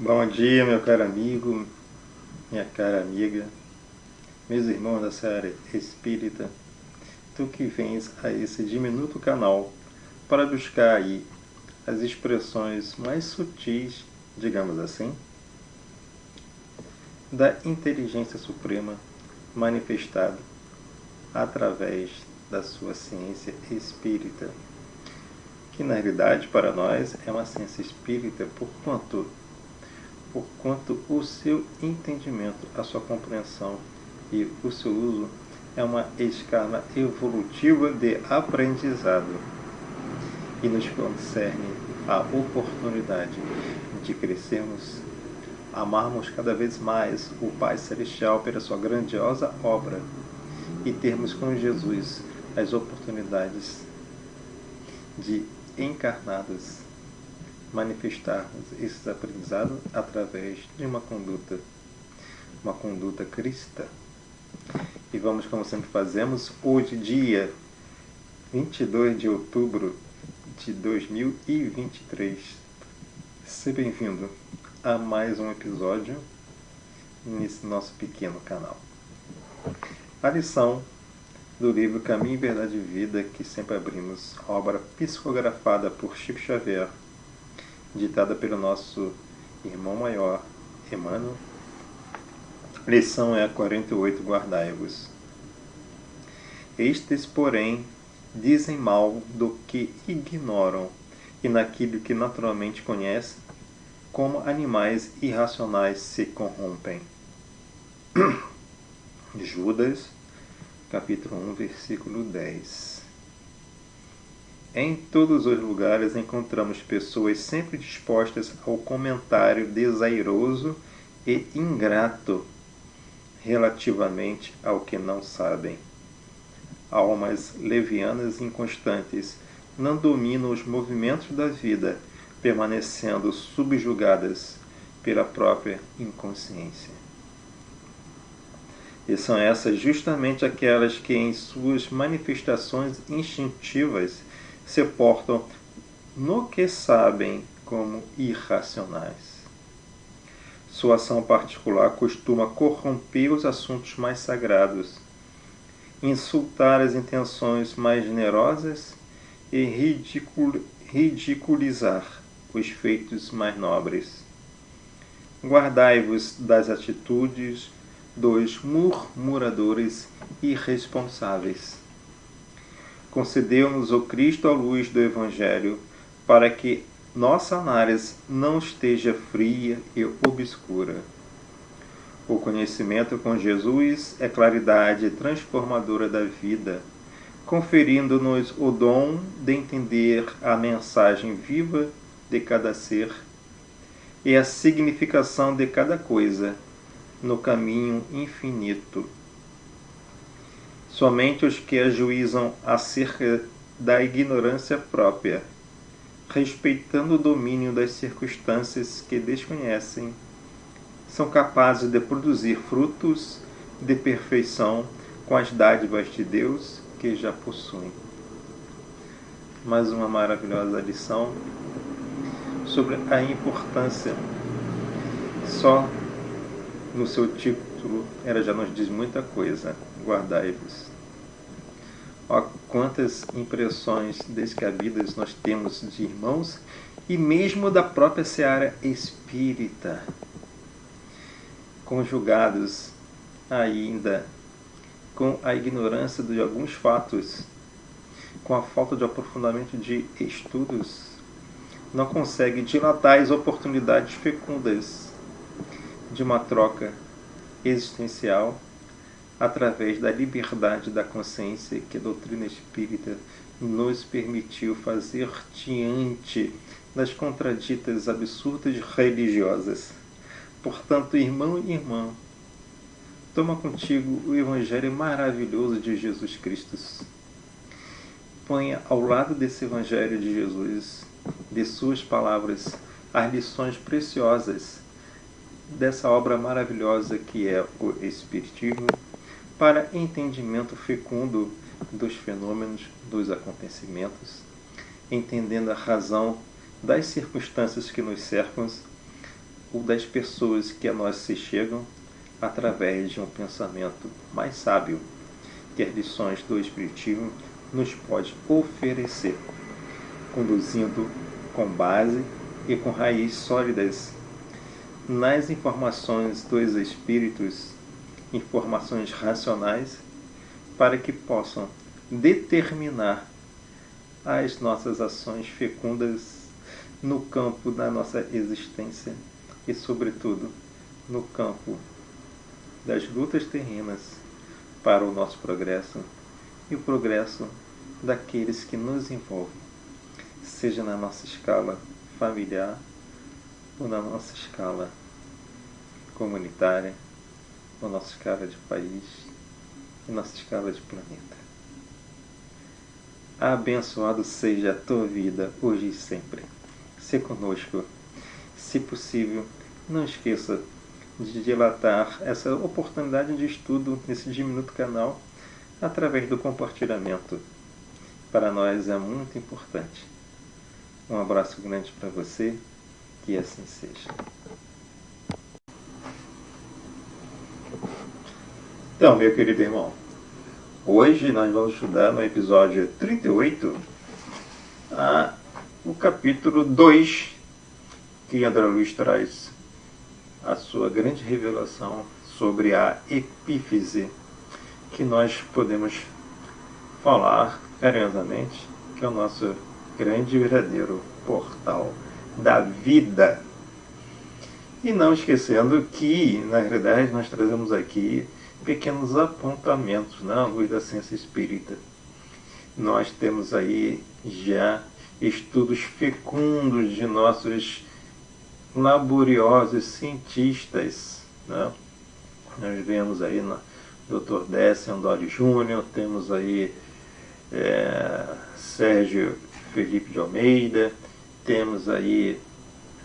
Bom dia, meu caro amigo, minha cara amiga, meus irmãos da série espírita, tu que vens a esse diminuto canal para buscar aí as expressões mais sutis, digamos assim, da inteligência suprema manifestada através da sua ciência espírita, que na realidade para nós é uma ciência espírita porquanto o seu entendimento, a sua compreensão e o seu uso é uma escala evolutiva de aprendizado e nos concerne a oportunidade de crescermos, amarmos cada vez mais o Pai Celestial pela sua grandiosa obra e termos com Jesus as oportunidades de encarnados manifestarmos esses aprendizados através de uma conduta cristã. E vamos, como sempre fazemos, hoje, dia 22 de outubro de 2023. Seja bem-vindo a mais um episódio nesse nosso pequeno canal. A lição do livro Caminho, Verdade e Vida, que sempre abrimos, obra psicografada por Chico Xavier, ditada pelo nosso irmão maior, Emmanuel. Lição é a 48, guardai-vos. Estes, porém, dizem mal do que ignoram, e naquilo que naturalmente conhecem, como animais irracionais se corrompem. Judas, capítulo 1, versículo 10. Em todos os lugares encontramos pessoas sempre dispostas ao comentário desairoso e ingrato relativamente ao que não sabem. Almas levianas e inconstantes não dominam os movimentos da vida, permanecendo subjugadas pela própria inconsciência. E são essas justamente aquelas que, em suas manifestações instintivas, se portam no que sabem como irracionais. Sua ação particular costuma corromper os assuntos mais sagrados, insultar as intenções mais generosas e ridiculizar os feitos mais nobres. Guardai-vos das atitudes dos murmuradores irresponsáveis. Concedeu-nos o Cristo à luz do Evangelho para que nossa análise não esteja fria e obscura. O conhecimento com Jesus é claridade transformadora da vida, conferindo-nos o dom de entender a mensagem viva de cada ser e a significação de cada coisa no caminho infinito. Somente os que ajuizam acerca da ignorância própria, respeitando o domínio das circunstâncias que desconhecem, são capazes de produzir frutos de perfeição com as dádivas de Deus que já possuem. Mais uma maravilhosa lição sobre a importância. Só no seu título ela já nos diz muita coisa. Guardai-vos. Ó, quantas impressões descabidas nós temos de irmãos e mesmo da própria seara espírita, conjugados ainda com a ignorância de alguns fatos, com a falta de aprofundamento de estudos, não consegue dilatar as oportunidades fecundas de uma troca existencial através da liberdade da consciência que a doutrina espírita nos permitiu fazer diante das contraditas absurdas religiosas. Portanto, irmão e irmã, toma contigo o Evangelho maravilhoso de Jesus Cristo. Ponha ao lado desse Evangelho de Jesus, de suas palavras, as lições preciosas dessa obra maravilhosa que é o Espiritismo, para entendimento fecundo dos fenômenos, dos acontecimentos, entendendo a razão das circunstâncias que nos cercam, ou das pessoas que a nós se chegam através de um pensamento mais sábio que as lições do Espiritismo nos pode oferecer, conduzindo com base e com raízes sólidas nas informações dos Espíritos, informações racionais, para que possam determinar as nossas ações fecundas no campo da nossa existência e, sobretudo, no campo das lutas terrenas para o nosso progresso e o progresso daqueles que nos envolvem, seja na nossa escala familiar ou na nossa escala comunitária, ou na nossa escala de país e nossa escala de planeta. Abençoado seja a tua vida hoje e sempre. Se conosco. Se possível, não esqueça de dilatar essa oportunidade de estudo nesse diminuto canal através do compartilhamento. Para nós é muito importante. Um abraço grande para você, que assim seja. Então, meu querido irmão, hoje nós vamos estudar no episódio 38 o capítulo 2, que André Luiz traz a sua grande revelação sobre a epífise, que nós podemos falar carinhosamente que é o nosso grande e verdadeiro portal da vida. E não esquecendo que, na realidade, nós trazemos aqui pequenos apontamentos na luz da ciência espírita. Nós temos aí já estudos fecundos de nossos laboriosos cientistas, né? Nós vemos aí no Dr. Décio Andori Júnior, temos aí Sérgio Felipe de Almeida, temos aí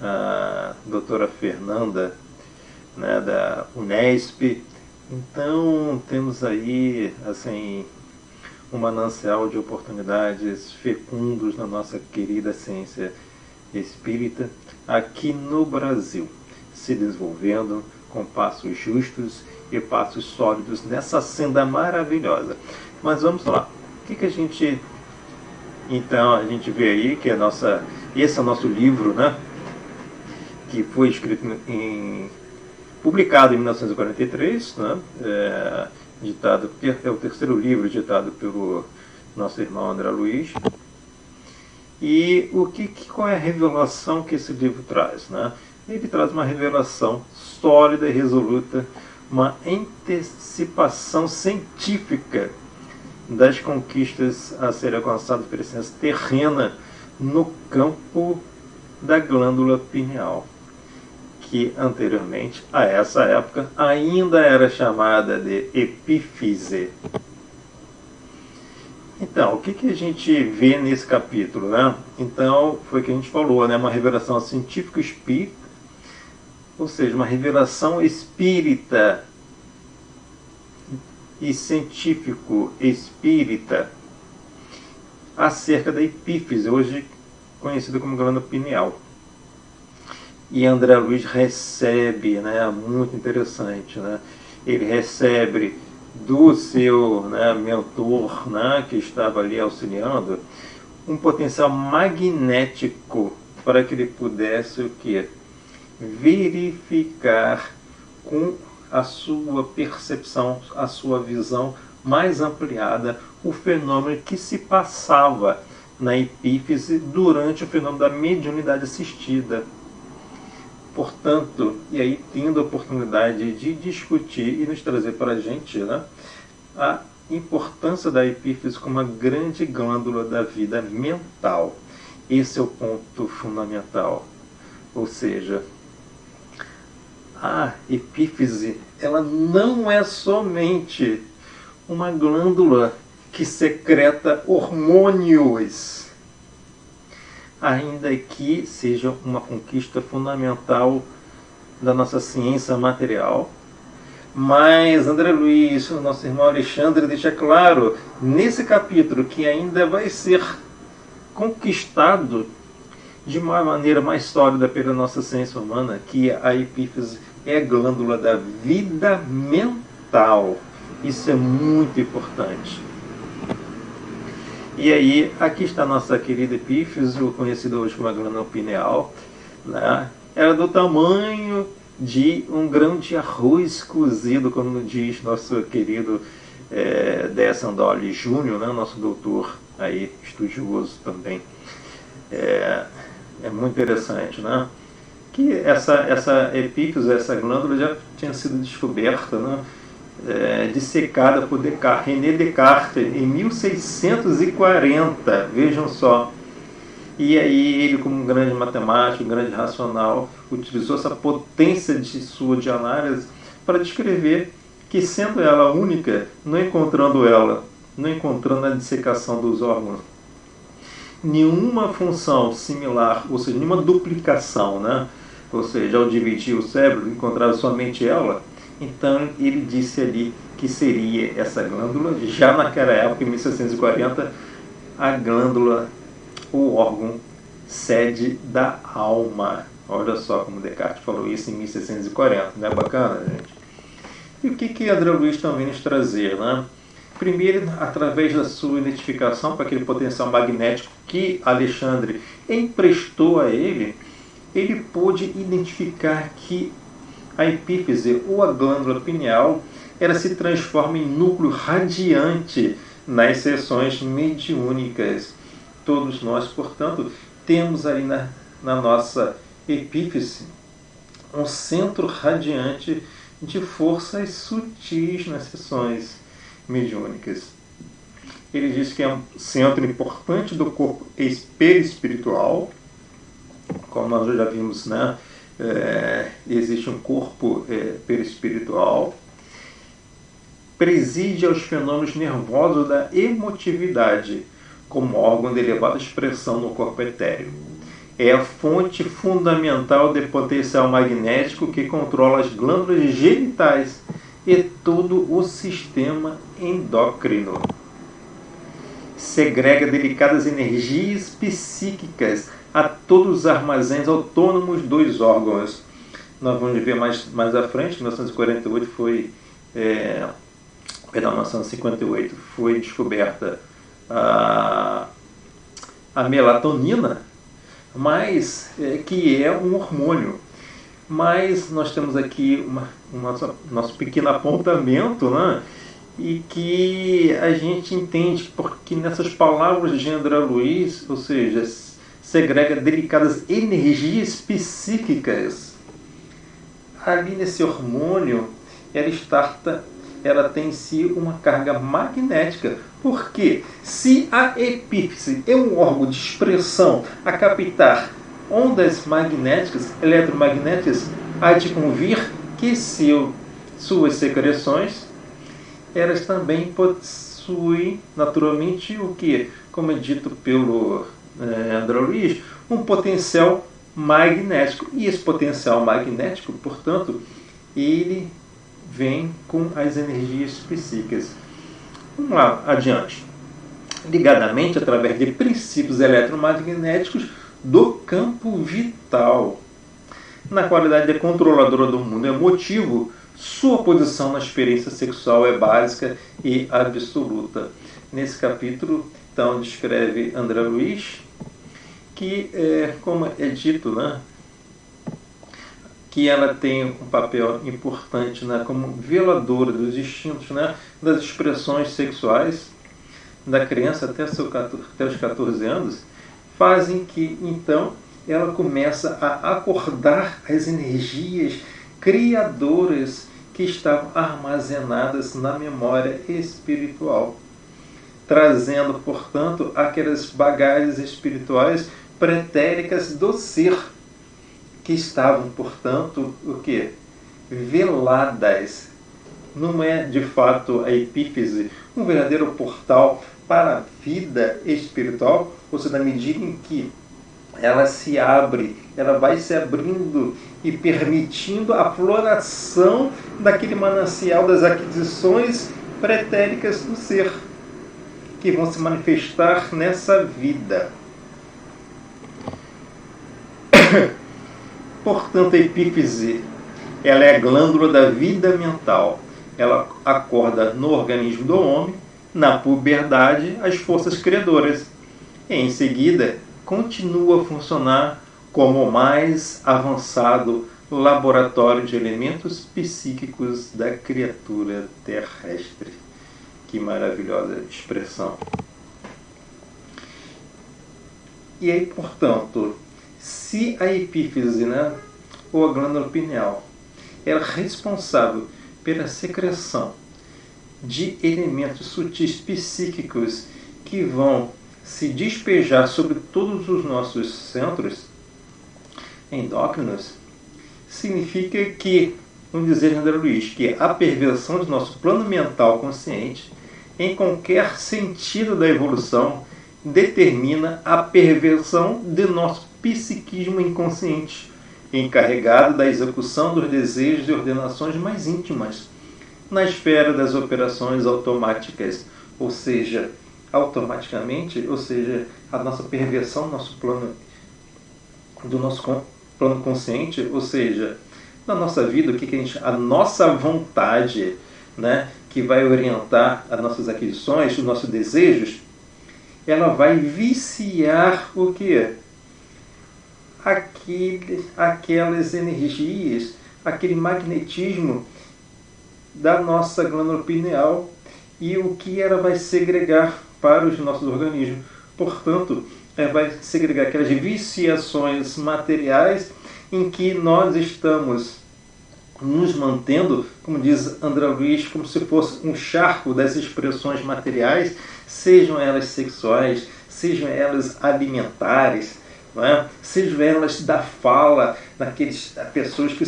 a doutora Fernanda, né, da Unesp. Então temos aí assim um manancial de oportunidades fecundos na nossa querida ciência espírita aqui no Brasil, se desenvolvendo com passos justos e passos sólidos nessa senda maravilhosa. Mas vamos lá. O que a gente... Então a gente vê aí que esse é o nosso livro, né? Que foi escrito publicado em 1943, né? É o terceiro livro ditado pelo nosso irmão André Luiz. E qual é a revelação que esse livro traz, né? Ele traz uma revelação sólida e resoluta, uma antecipação científica das conquistas a serem alcançadas pela ciência terrena no campo da glândula pineal, que anteriormente, a essa época, ainda era chamada de epífise. Então, o que a gente vê nesse capítulo, né? Então, foi o que a gente falou, né? Uma revelação científico-espírita, ou seja, uma revelação espírita e científico-espírita acerca da epífise, hoje conhecida como glândula pineal. E André Luiz recebe, né, muito interessante, né? Ele recebe do seu, né, mentor, né, que estava ali auxiliando, um potencial magnético para que ele pudesse o quê? Verificar com a sua percepção, a sua visão mais ampliada, o fenômeno que se passava na epífise durante o fenômeno da mediunidade assistida. Portanto, e aí tendo a oportunidade de discutir e nos trazer para a gente, né, a importância da epífise como uma grande glândula da vida mental. Esse é o ponto fundamental. Ou seja, a epífise, ela não é somente uma glândula que secreta hormônios, ainda que seja uma conquista fundamental da nossa ciência material. Mas André Luiz, o nosso irmão Alexandre, deixa claro nesse capítulo que ainda vai ser conquistado de uma maneira mais sólida pela nossa ciência humana que a epífise é a glândula da vida mental. Isso é muito importante. E aí, aqui está a nossa querida epífise, conhecida hoje como a glândula pineal, né? Era do tamanho de um grão de arroz cozido, como diz nosso querido Décio Andoli Júnior, né? Nosso doutor aí, estudioso também. É muito interessante, né? Que essa epífise, essa glândula já tinha sido descoberta, né? Dissecada por René Descartes em 1640, vejam só. E aí ele, como um grande matemático, um grande racional, utilizou essa potência de análise para descrever que, sendo ela única, não encontrando a dissecação dos órgãos, nenhuma função similar, ou seja, nenhuma duplicação, né? Ou seja, ao dividir o cérebro, encontrava somente ela. Então ele disse ali que seria essa glândula, já naquela época, em 1640, a glândula, o órgão sede da alma. Olha só como Descartes falou isso em 1640, não é bacana, gente? E o que André Luiz também nos trazer, né? Primeiro, através da sua identificação com aquele potencial magnético que Alexandre emprestou a ele, ele pôde identificar que a epífise ou a glândula pineal ela se transforma em núcleo radiante nas sessões mediúnicas. Todos nós, portanto, temos ali na nossa epífise um centro radiante de forças sutis nas sessões mediúnicas. Ele diz que é um centro importante do corpo perispiritual, como nós já vimos, né? Existe um corpo perispiritual, preside aos fenômenos nervosos da emotividade, como órgão de elevada expressão no corpo etéreo. É a fonte fundamental de potencial magnético que controla as glândulas genitais e todo o sistema endócrino. Segrega delicadas energias psíquicas a todos os armazéns autônomos dos órgãos. Nós vamos ver mais à frente, em 1948 1958 foi descoberta a melatonina, mas que é um hormônio. Mas nós temos aqui nosso pequeno apontamento, né? E que a gente entende porque nessas palavras de André Luiz, ou seja, segrega delicadas energias psíquicas. Ali nesse hormônio, ela tem em si uma carga magnética. Porque se a epífise é um órgão de expressão a captar ondas magnéticas, eletromagnéticas, há de convir que suas secreções, elas também possuem naturalmente o que, como é dito pelo André Luiz, um potencial magnético. E esse potencial magnético, portanto, ele vem com as energias psíquicas. Vamos lá, adiante. Ligadamente através de princípios eletromagnéticos do campo vital. Na qualidade de controladora do mundo emotivo, sua posição na experiência sexual é básica e absoluta. Nesse capítulo, então, descreve André Luiz que, como é dito, né, que ela tem um papel importante, né, como veladora dos instintos, né, das expressões sexuais da criança até os 14 anos, fazem que, então, ela começa a acordar as energias criadoras que estavam armazenadas na memória espiritual, trazendo, portanto, aquelas bagagens espirituais pretéricas do ser, que estavam, portanto, o quê? Veladas. Não é, de fato, a epífise um verdadeiro portal para a vida espiritual, ou seja, na medida em que ela se abre, ela vai se abrindo e permitindo a floração daquele manancial das aquisições pretéricas do ser, que vão se manifestar nessa vida. Portanto, a epífise, ela é a glândula da vida mental. Ela acorda no organismo do homem, na puberdade, as forças criadoras. E, em seguida, continua a funcionar como o mais avançado laboratório de elementos psíquicos da criatura terrestre. Que maravilhosa expressão. E aí, portanto, se a epífise, né, ou a glândula pineal, ela é responsável pela secreção de elementos sutis psíquicos que vão se despejar sobre todos os nossos centros endócrinos, significa que, vamos dizer André Luiz, que a perversão do nosso plano mental consciente, em qualquer sentido da evolução, determina a perversão de nosso psiquismo inconsciente, encarregado da execução dos desejos e ordenações mais íntimas, na esfera das operações automáticas, ou seja, automaticamente, ou seja, a nossa perversão do nosso plano consciente, ou seja, na nossa vida, a nossa vontade, né, que vai orientar as nossas aquisições, os nossos desejos, ela vai viciar o quê? Aquelas energias, aquele magnetismo da nossa glândula pineal e o que ela vai segregar para os nossos organismos. Portanto, ela vai segregar aquelas viciações materiais em que nós estamos nos mantendo, como diz André Luiz, como se fosse um charco das expressões materiais, sejam elas sexuais, sejam elas alimentares, não é? Sejam elas da fala, daqueles pessoas que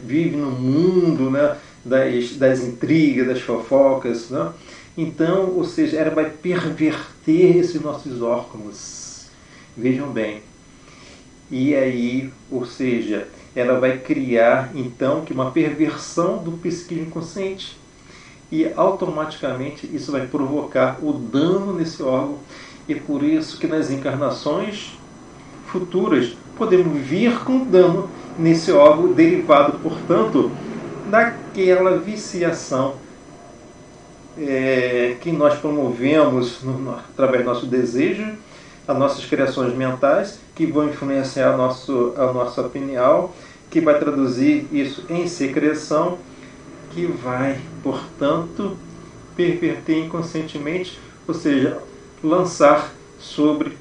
vivem no mundo, né, das intrigas, das fofocas. Né? Então, ou seja, ela vai perverter esses nossos órgãos. Vejam bem. E aí, ou seja, ela vai criar, então, uma perversão do psiquismo inconsciente. E automaticamente isso vai provocar o dano nesse órgão. E por isso que nas encarnações futuras podemos vir com dano nesse órgão, derivado, portanto, daquela viciação que nós promovemos através do nosso desejo, as nossas criações mentais, que vão influenciar a nossa pineal, que vai traduzir isso em secreção, que vai, portanto, perverter inconscientemente, ou seja, lançar sobre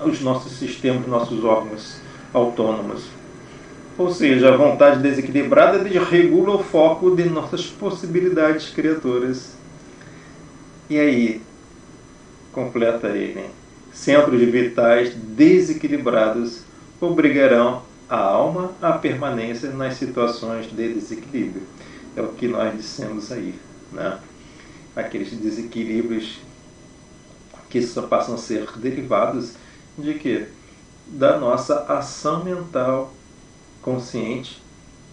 os nossos sistemas, nossos órgãos autônomos. Ou seja, a vontade desequilibrada desregula o foco de nossas possibilidades criadoras. E aí, completa ele, centros vitais desequilibrados obrigarão a alma à permanência nas situações de desequilíbrio. É o que nós dissemos aí, né? Aqueles desequilíbrios que só passam a ser derivados de quê? Da nossa ação mental consciente,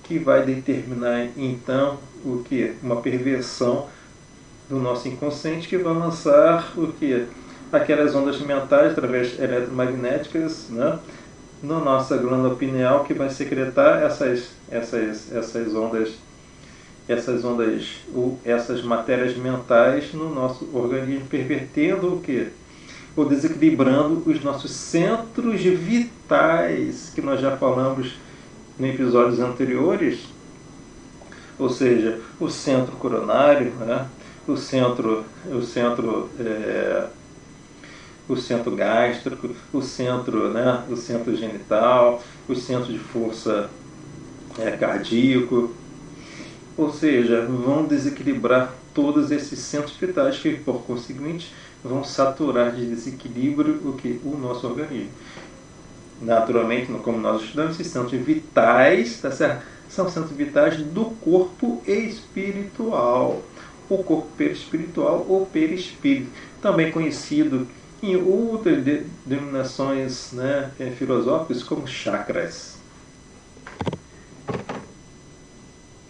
que vai determinar então o que? Uma perversão do nosso inconsciente, que vai lançar o que? Aquelas ondas mentais através eletromagnéticas, né? Na nossa glândula pineal, que vai secretar essas matérias mentais no nosso organismo, pervertendo o que? Ou desequilibrando os nossos centros vitais, que nós já falamos em episódios anteriores, ou seja, o centro coronário, né? o centro gástrico, o centro genital, o centro de força cardíaco, ou seja, vão desequilibrar todos esses centros vitais que, por conseguinte, vão saturar de desequilíbrio o nosso organismo. Naturalmente, como nós estudamos, esses centros vitais, tá certo? São centros vitais do corpo espiritual, o corpo perispiritual ou perispírito, também conhecido em outras denominações, né, filosóficas como chakras.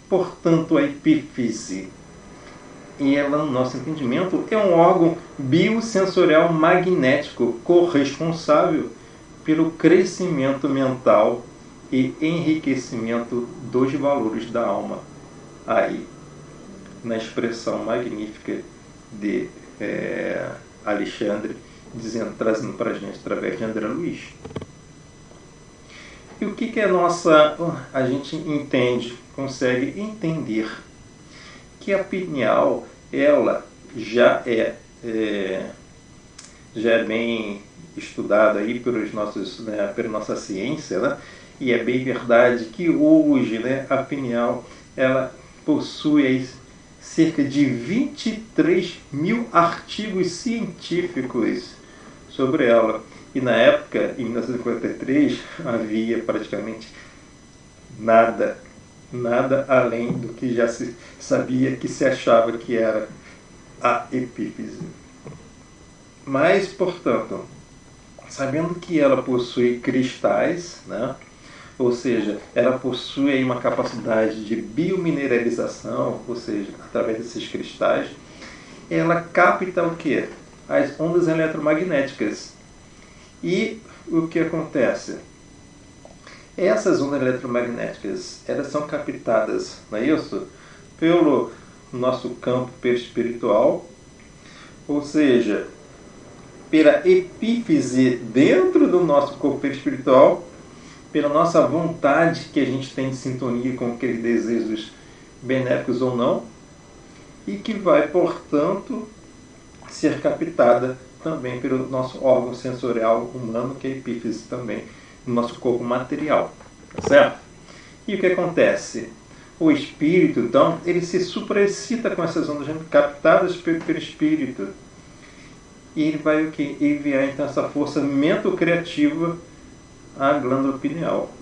Portanto, a epífise, ela, no nosso entendimento, é um órgão biosensorial magnético corresponsável pelo crescimento mental e enriquecimento dos valores da alma. Aí, na expressão magnífica de Alexandre, trazendo para a gente através de André Luiz. E o que a gente entende, consegue entender? Que a pineal, ela já é bem estudada aí pela nossa ciência, né? E é bem verdade que hoje, né, a pineal, ela possui aí cerca de 23 mil artigos científicos sobre ela. E na época, em 1953, havia praticamente nada além do que já se sabia, que se achava que era a epífise. Mas, portanto, sabendo que ela possui cristais, né? Ou seja, ela possui aí uma capacidade de biomineralização, ou seja, através desses cristais, ela capta o quê? As ondas eletromagnéticas. E o que acontece? Essas ondas eletromagnéticas, elas são captadas, não é isso? Pelo nosso campo perispiritual, ou seja, pela epífise dentro do nosso corpo perispiritual, pela nossa vontade que a gente tem de sintonia com aqueles desejos benéficos ou não, e que vai, portanto, ser captada também pelo nosso órgão sensorial humano, que é a epífise também, no nosso corpo material. Tá certo? E o que acontece? O espírito, então, ele se supraexcita com essas ondas captadas pelo espírito. E ele vai enviar, então, essa força mental-criativa à glândula pineal.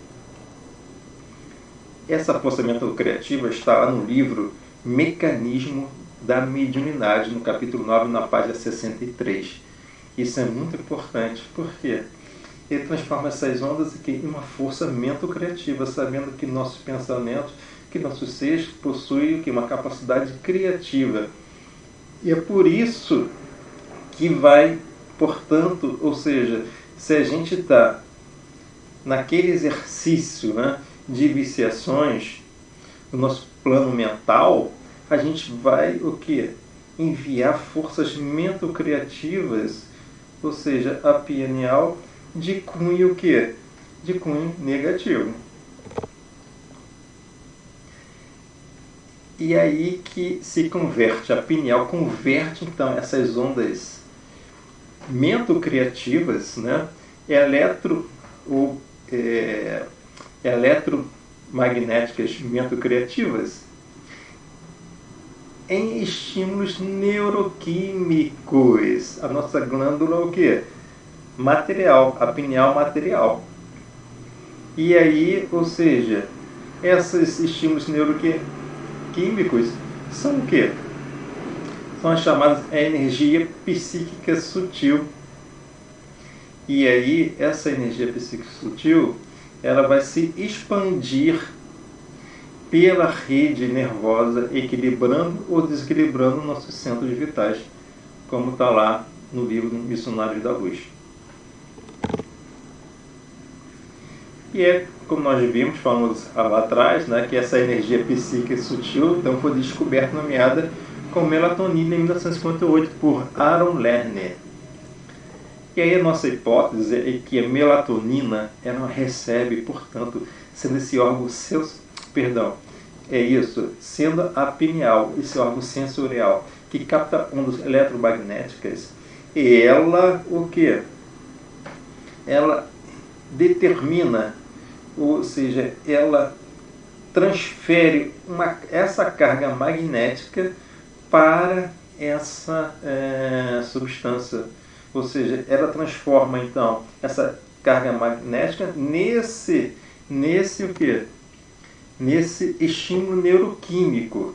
Essa força mental-criativa está lá no livro Mecanismo da Mediunidade, no capítulo 9, na página 63. Isso é muito importante, porque ele transforma essas ondas em uma força mental-criativa, sabendo que nossos pensamentos, que nossos seres possuem uma capacidade criativa. E é por isso que vai, portanto, ou seja, se a gente está naquele exercício, né, de viciações, no nosso plano mental, a gente vai o quê? Enviar forças mental-criativas, ou seja, a pineal, de cunho o quê? De cunho negativo. E aí que se converte, a pineal converte então essas ondas mental-criativas, né, eletromagnéticas mental-criativas, em estímulos neuroquímicos. A nossa glândula é o quê? Material, a pineal material. E aí, ou seja, esses estímulos neuroquímicos são o quê? São as chamadas energia psíquica sutil. E aí, essa energia psíquica sutil, ela vai se expandir pela rede nervosa, equilibrando ou desequilibrando nossos centros vitais, como está lá no livro Missionários da Luz. E é, como nós vimos, falamos lá atrás, né, que essa energia psíquica sutil então, foi descoberta, nomeada como melatonina em 1958 por Aaron Lerner. E aí a nossa hipótese é que a melatonina ela recebe, portanto, sendo esse órgão sendo a pineal, esse órgão sensorial que capta ondas eletromagnéticas, e ela o que? Ela determina, ou seja, ela transfere essa carga magnética para essa substância. Ou seja, ela transforma então essa carga magnética nesse o quê? Nesse estímulo neuroquímico.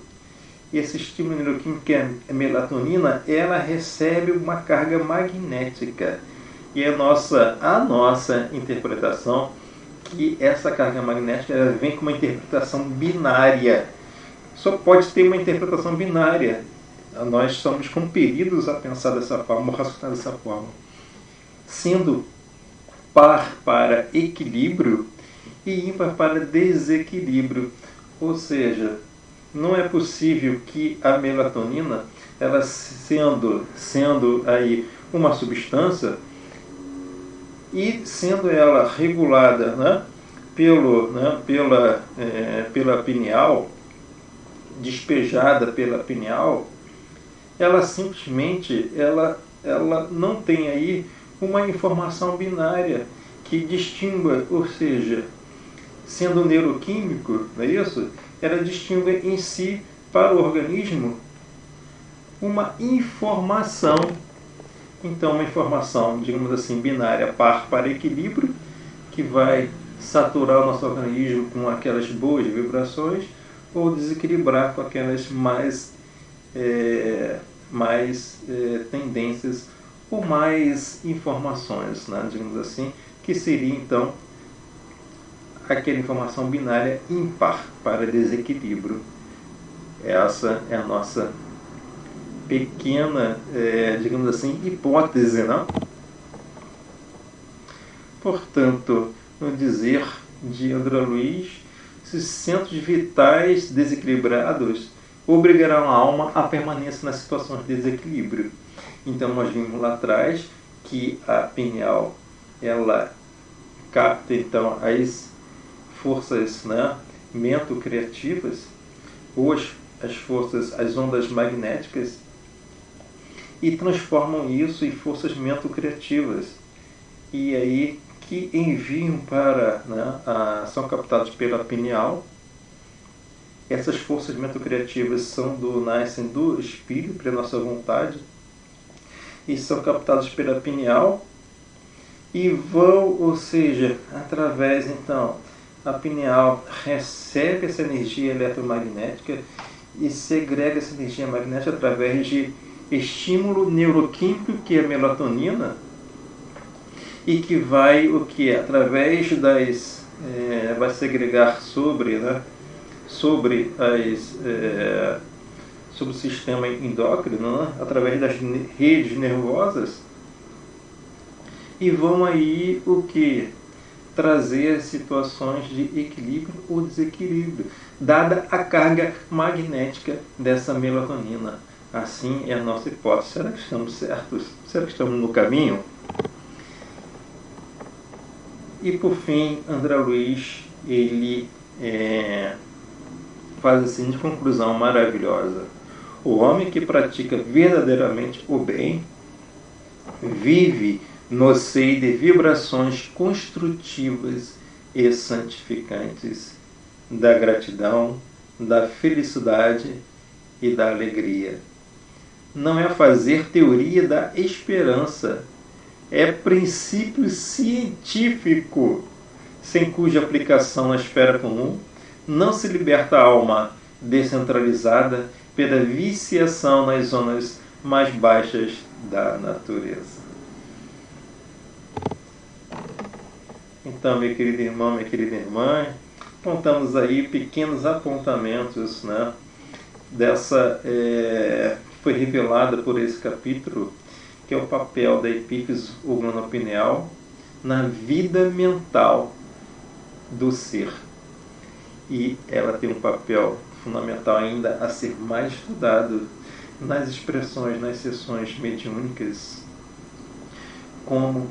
Esse estímulo neuroquímico, que é a melatonina, ela recebe uma carga magnética. E a nossa interpretação que essa carga magnética ela vem com uma interpretação binária. Só pode ter uma interpretação binária. Nós somos compelidos a pensar dessa forma, a raciocinar dessa forma. Sendo par para equilíbrio e ímpar para desequilíbrio. Ou seja, não é possível que a melatonina, ela sendo aí uma substância e sendo ela regulada, né, pela pineal, despejada pela pineal, ela simplesmente ela não tem aí uma informação binária que distingua, ou seja, sendo neuroquímico, não é isso? Ela distingue em si para o organismo uma informação. Então, uma informação, digamos assim, binária, par para equilíbrio, que vai saturar o nosso organismo com aquelas boas vibrações ou desequilibrar com aquelas mais tendências ou mais informações, né, digamos assim, que seria então aquela informação binária ímpar para desequilíbrio. Essa é a nossa pequena, digamos assim, hipótese, não? Portanto, no dizer de André Luiz, esses centros vitais desequilibrados obrigarão a alma à permanência nas situações de desequilíbrio. Então, nós vimos lá atrás que a pineal, ela capta então as forças, né, mento-criativas, ou as forças, as ondas magnéticas, e transformam isso em forças mento-criativas. E aí que enviam para, né, são captadas pela pineal. Essas forças mento-criativas nascem do espírito, pela nossa vontade, e são captadas pela pineal e vão, ou seja, através, então, a pineal recebe essa energia eletromagnética e segrega essa energia magnética através de estímulo neuroquímico, que é a melatonina, e que vai, através vai segregar sobre o sistema endócrino, né, através das redes nervosas, e vão aí trazer situações de equilíbrio ou desequilíbrio, dada a carga magnética dessa melatonina. Assim é a nossa hipótese. Será que estamos certos? Será que estamos no caminho? E por fim, André Luiz, ele faz a seguinte conclusão maravilhosa: o homem que pratica verdadeiramente o bem vive no seio de vibrações construtivas e santificantes da gratidão, da felicidade e da alegria. Não é fazer teoria da esperança, é princípio científico, sem cuja aplicação na esfera comum não se liberta a alma descentralizada pela viciação nas zonas mais baixas da natureza. Então, meu querido irmão, minha querida irmã, contamos aí pequenos apontamentos, né, foi revelada por esse capítulo, que é o papel da epífise organopineal na vida mental do ser. E ela tem um papel fundamental ainda a ser mais estudado nas expressões, nas sessões mediúnicas, como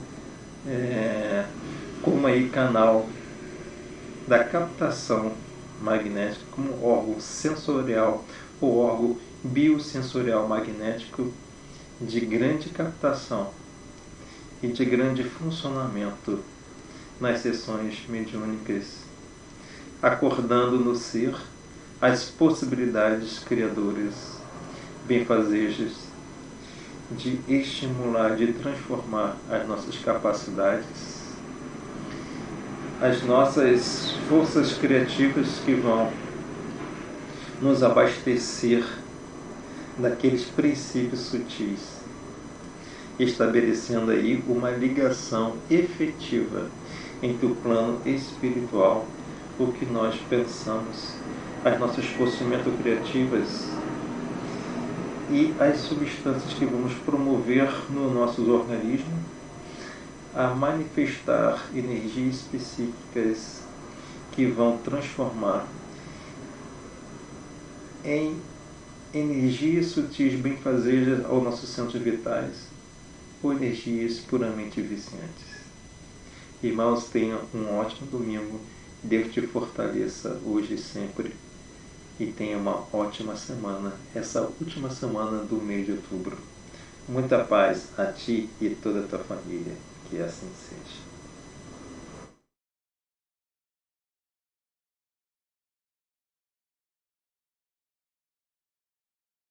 aí canal da captação magnética, como órgão sensorial ou órgão biosensorial magnético de grande captação e de grande funcionamento nas sessões mediúnicas, acordando no ser as possibilidades criadoras, benfazejas, de estimular, de transformar as nossas capacidades, as nossas forças criativas que vão nos abastecer daqueles princípios sutis, estabelecendo aí uma ligação efetiva entre o plano espiritual, o que nós pensamos, as nossas forças mento-criativas e as substâncias que vamos promover no nosso organismo, a manifestar energias específicas que vão transformar em energias sutis benfazejas aos nossos centros vitais ou energias puramente viciantes. Irmãos, tenham um ótimo domingo. Deus te fortaleça hoje e sempre. E tenha uma ótima semana, essa última semana do mês de outubro. Muita paz a ti e toda a tua família. Que assim seja.